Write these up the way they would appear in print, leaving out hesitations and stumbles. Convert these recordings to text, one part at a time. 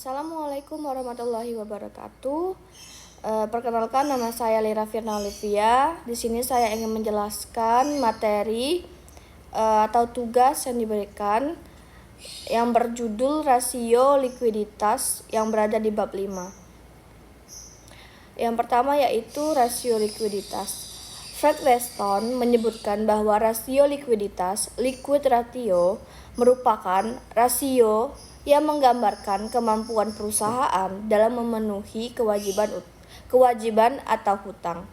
Assalamualaikum warahmatullahi wabarakatuh. Perkenalkan, nama saya Lira Firna Olivia. Di sini saya ingin menjelaskan materi atau tugas yang diberikan yang berjudul rasio likuiditas yang berada di bab 5. Yang pertama yaitu rasio likuiditas. Fred Weston menyebutkan bahwa rasio likuiditas, liquid ratio, merupakan rasio yang menggambarkan kemampuan perusahaan dalam memenuhi kewajiban atau hutang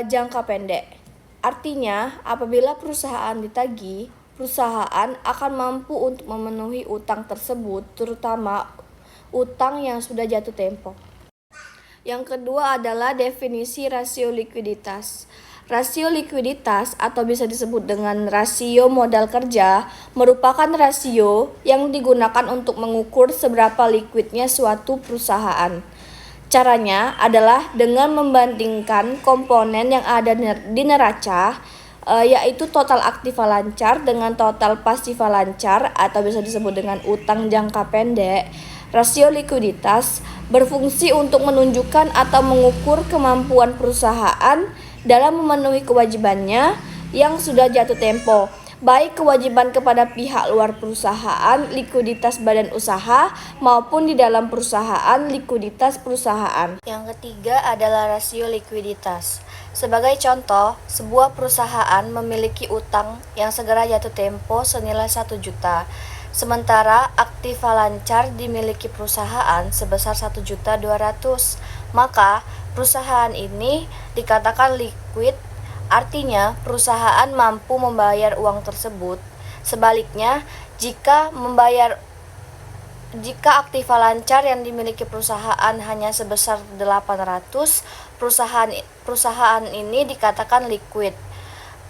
jangka pendek. Artinya, apabila perusahaan ditagih, perusahaan akan mampu untuk memenuhi utang tersebut, terutama utang yang sudah jatuh tempo. Yang kedua adalah definisi rasio likuiditas. Rasio likuiditas atau bisa disebut dengan rasio modal kerja merupakan rasio yang digunakan untuk mengukur seberapa likuidnya suatu perusahaan. Caranya adalah dengan membandingkan komponen yang ada di neraca, yaitu total aktiva lancar dengan total pasiva lancar atau bisa disebut dengan utang jangka pendek. Rasio likuiditas berfungsi untuk menunjukkan atau mengukur kemampuan perusahaan dalam memenuhi kewajibannya yang sudah jatuh tempo, baik kewajiban kepada pihak luar perusahaan, likuiditas badan usaha, maupun di dalam perusahaan, likuiditas perusahaan. Yang ketiga adalah rasio likuiditas. Sebagai contoh, sebuah perusahaan memiliki utang yang segera jatuh tempo senilai 1 juta. Sementara aktiva lancar dimiliki perusahaan sebesar 1.200.000, maka perusahaan ini dikatakan liquid, artinya perusahaan mampu membayar uang tersebut. Sebaliknya, jika aktiva lancar yang dimiliki perusahaan hanya sebesar 800, perusahaan ini dikatakan liquid,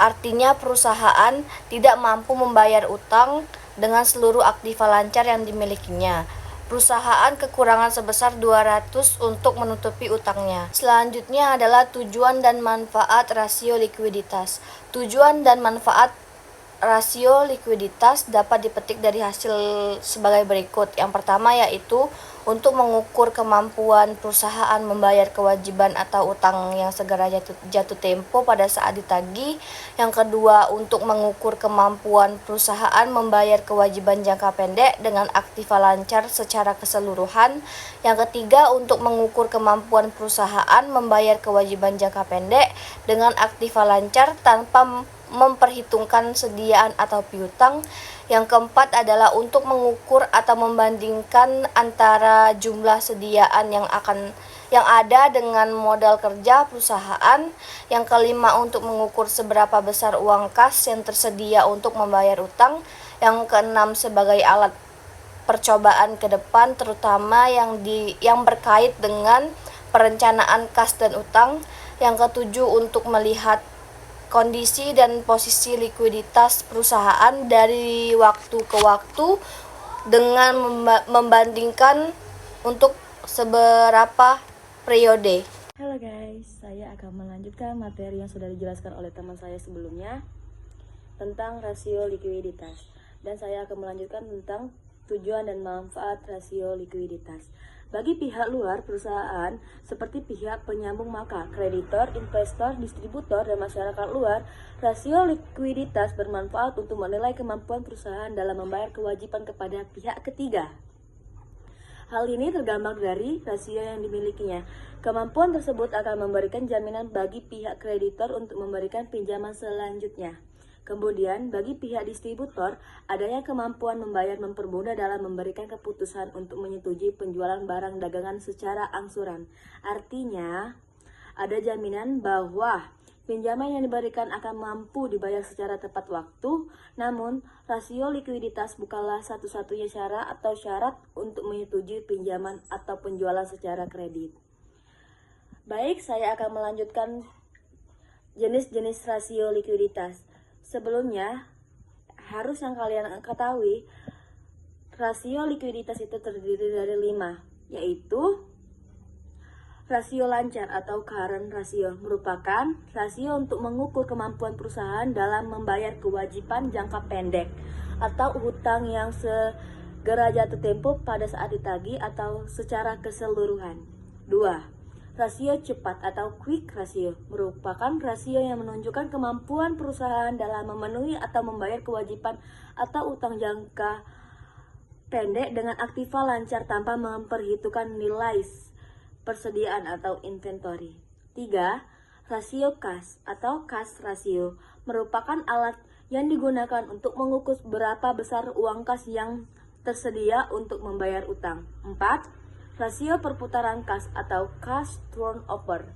artinya perusahaan tidak mampu membayar utang dengan seluruh aktiva lancar yang dimilikinya. Perusahaan kekurangan sebesar 200 untuk menutupi utangnya. Selanjutnya adalah tujuan dan manfaat rasio likuiditas. Tujuan dan manfaat rasio likuiditas dapat dipetik dari hasil sebagai berikut. Yang pertama yaitu untuk mengukur kemampuan perusahaan membayar kewajiban atau utang yang segera jatuh tempo pada saat ditagih. Yang kedua, untuk mengukur kemampuan perusahaan membayar kewajiban jangka pendek dengan aktiva lancar secara keseluruhan. Yang ketiga, untuk mengukur kemampuan perusahaan membayar kewajiban jangka pendek dengan aktiva lancar tanpa memperhitungkan sediaan atau piutang. Yang keempat adalah untuk mengukur atau membandingkan antara jumlah sediaan yang ada dengan modal kerja perusahaan. Yang kelima, untuk mengukur seberapa besar uang kas yang tersedia untuk membayar utang. Yang keenam, sebagai alat percobaan ke depan, terutama yang berkait dengan perencanaan kas dan utang. Yang ketujuh, untuk melihat kondisi dan posisi likuiditas perusahaan dari waktu ke waktu dengan membandingkan untuk seberapa periode. Halo guys, saya akan melanjutkan materi yang sudah dijelaskan oleh teman saya sebelumnya tentang rasio likuiditas, dan saya akan melanjutkan tentang tujuan dan manfaat rasio likuiditas. Bagi pihak luar perusahaan seperti pihak penyambung maka kreditor, investor, distributor, dan masyarakat luar, rasio likuiditas bermanfaat untuk menilai kemampuan perusahaan dalam membayar kewajiban kepada pihak ketiga. Hal ini tergambar dari rasio yang dimilikinya. Kemampuan tersebut akan memberikan jaminan bagi pihak kreditor untuk memberikan pinjaman selanjutnya. Kemudian, bagi pihak distributor, adanya kemampuan membayar mempermudah dalam memberikan keputusan untuk menyetujui penjualan barang dagangan secara angsuran. Artinya, ada jaminan bahwa pinjaman yang diberikan akan mampu dibayar secara tepat waktu. Namun, rasio likuiditas bukanlah satu-satunya cara atau syarat untuk menyetujui pinjaman atau penjualan secara kredit. Baik, saya akan melanjutkan jenis-jenis rasio likuiditas. Sebelumnya, harus yang kalian ketahui, rasio likuiditas itu terdiri dari 5, yaitu rasio lancar atau current ratio, merupakan rasio untuk mengukur kemampuan perusahaan dalam membayar kewajiban jangka pendek atau hutang yang gerak jatuh tempo pada saat ditagih atau secara keseluruhan. 2. Rasio cepat atau quick ratio merupakan rasio yang menunjukkan kemampuan perusahaan dalam memenuhi atau membayar kewajiban atau utang jangka pendek dengan aktiva lancar tanpa memperhitungkan nilai persediaan atau inventory. 3. Rasio kas atau cash ratio merupakan alat yang digunakan untuk mengukur berapa besar uang kas yang tersedia untuk membayar utang. 4. Rasio perputaran kas atau cash turnover.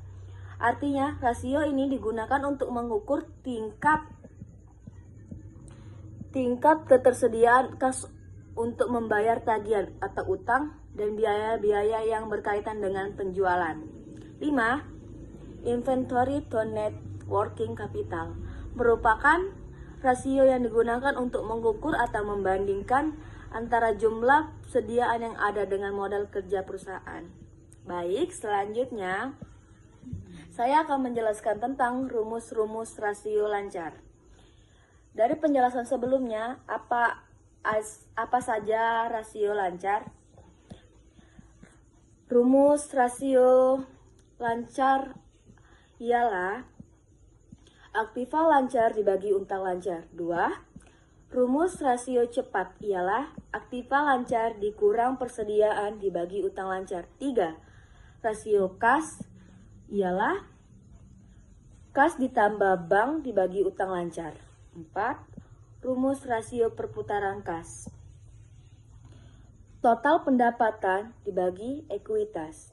Artinya, rasio ini digunakan untuk mengukur tingkat ketersediaan kas untuk membayar tagihan atau utang dan biaya-biaya yang berkaitan dengan penjualan. 5. Inventory to net working capital merupakan rasio yang digunakan untuk mengukur atau membandingkan antara jumlah sediaan yang ada dengan modal kerja perusahaan. Baik, selanjutnya saya akan menjelaskan tentang rumus-rumus rasio lancar. Dari penjelasan sebelumnya, apa saja rasio lancar? Rumus rasio lancar ialah aktiva lancar dibagi utang lancar. 2. Rumus rasio cepat ialah aktiva lancar dikurang persediaan dibagi utang lancar. 3. Rasio kas ialah kas ditambah bank dibagi utang lancar. 4. Rumus rasio perputaran kas. Total pendapatan dibagi ekuitas.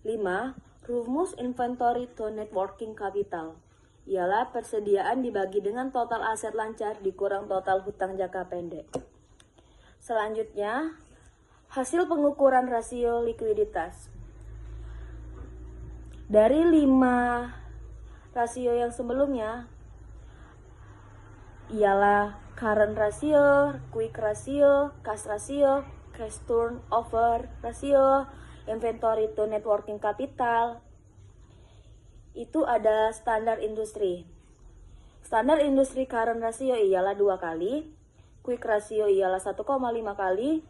5. Rumus inventory to net working capital ialah persediaan dibagi dengan total aset lancar dikurang total hutang jangka pendek. Selanjutnya, hasil pengukuran rasio likuiditas. Dari 5 rasio yang sebelumnya ialah current ratio, quick ratio, cash ratio, cash turnover ratio, inventory to net working capital. Itu ada standar industri. Standar industri current ratio ialah 2 kali, quick ratio ialah 1,5 kali,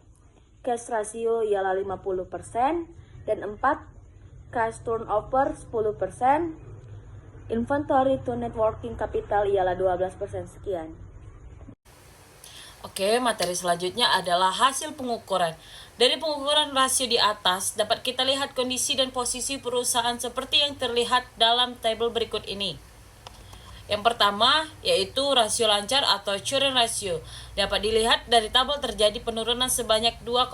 cash ratio ialah 50%, dan 4, cash turnover 10%, inventory to net working capital ialah 12%. Sekian. Oke, materi selanjutnya adalah hasil pengukuran. Dari pengukuran rasio di atas, dapat kita lihat kondisi dan posisi perusahaan seperti yang terlihat dalam tabel berikut ini. Yang pertama, yaitu rasio lancar atau current ratio. Dapat dilihat dari tabel terjadi penurunan sebanyak 2,2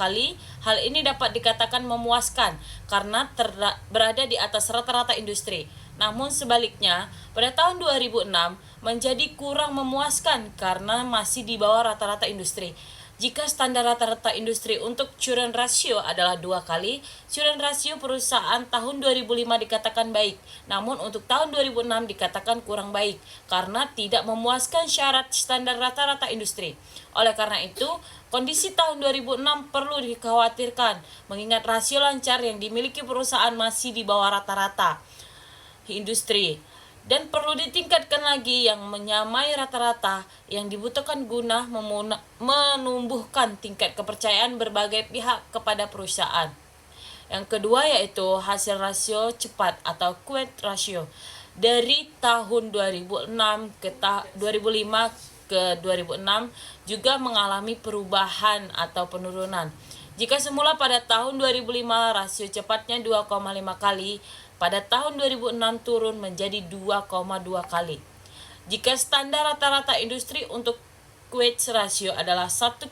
kali. Hal ini dapat dikatakan memuaskan karena berada di atas rata-rata industri. Namun sebaliknya, pada tahun 2006 menjadi kurang memuaskan karena masih di bawah rata-rata industri. Jika standar rata-rata industri untuk current ratio adalah 2 kali, current ratio perusahaan tahun 2005 dikatakan baik. Namun untuk tahun 2006 dikatakan kurang baik karena tidak memuaskan syarat standar rata-rata industri. Oleh karena itu, kondisi tahun 2006 perlu dikhawatirkan mengingat rasio lancar yang dimiliki perusahaan masih di bawah rata-rata industri. Dan perlu ditingkatkan lagi yang menyamai rata-rata yang dibutuhkan guna menumbuhkan tingkat kepercayaan berbagai pihak kepada perusahaan. Yang kedua yaitu hasil rasio cepat atau quick ratio. Dari tahun 2005 ke 2006 juga mengalami perubahan atau penurunan. Jika semula pada tahun 2005 rasio cepatnya 2,5 kali, pada tahun 2006 turun menjadi 2,2 kali. Jika standar rata-rata industri untuk quick ratio adalah 1,5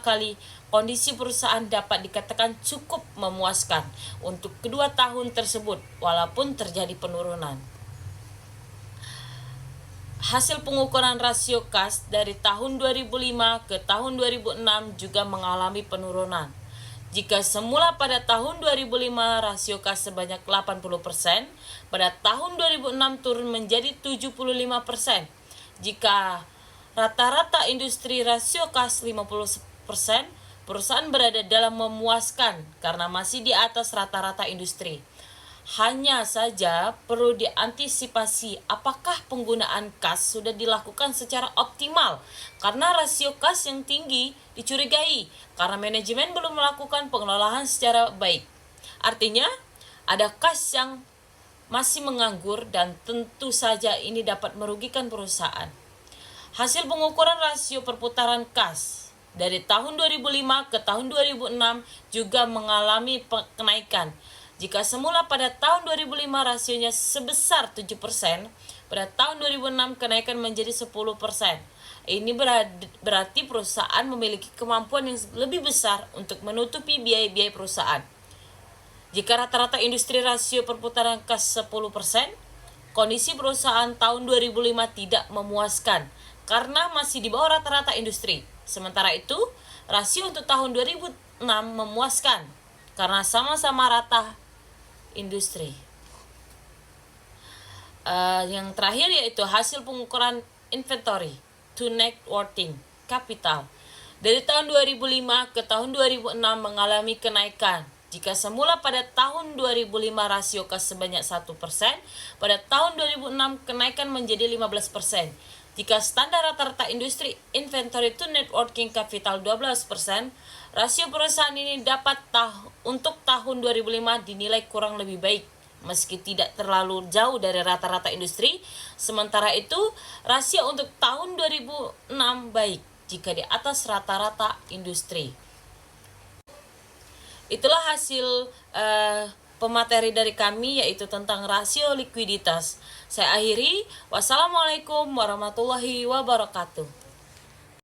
kali, kondisi perusahaan dapat dikatakan cukup memuaskan untuk kedua tahun tersebut walaupun terjadi penurunan. Hasil pengukuran rasio kas dari tahun 2005 ke tahun 2006 juga mengalami penurunan. Jika semula pada tahun 2005 rasio kas sebanyak 80%, pada tahun 2006 turun menjadi 75%. Jika rata-rata industri rasio kas 50%, perusahaan berada dalam memuaskan karena masih di atas rata-rata industri. Hanya saja perlu diantisipasi apakah penggunaan kas sudah dilakukan secara optimal karena rasio kas yang tinggi dicurigai karena manajemen belum melakukan pengelolaan secara baik. Artinya, ada kas yang masih menganggur dan tentu saja ini dapat merugikan perusahaan. Hasil pengukuran rasio perputaran kas dari tahun 2005 ke tahun 2006 juga mengalami kenaikan. Jika semula pada tahun 2005 rasionya sebesar 7%, pada tahun 2006 kenaikan menjadi 10%. Ini berarti perusahaan memiliki kemampuan yang lebih besar untuk menutupi biaya-biaya perusahaan. Jika rata-rata industri rasio perputaran kas 10%, kondisi perusahaan tahun 2005 tidak memuaskan karena masih di bawah rata-rata industri. Sementara itu, rasio untuk tahun 2006 memuaskan karena sama-sama rata industri. Yang terakhir yaitu hasil pengukuran inventory to net working capital. Dari tahun 2005 ke tahun 2006 mengalami kenaikan. Jika semula pada tahun 2005 rasio kas sebanyak 1%, pada tahun 2006 kenaikan menjadi 15%. Jika standar rata-rata industri inventory to net working capital 12%, rasio perusahaan ini dapat untuk tahun 2005 dinilai kurang lebih baik, meski tidak terlalu jauh dari rata-rata industri. Sementara itu, rasio untuk tahun 2006 baik jika di atas rata-rata industri. Itulah hasil pemateri dari kami, yaitu tentang rasio likuiditas. Saya akhiri. Wassalamualaikum warahmatullahi wabarakatuh.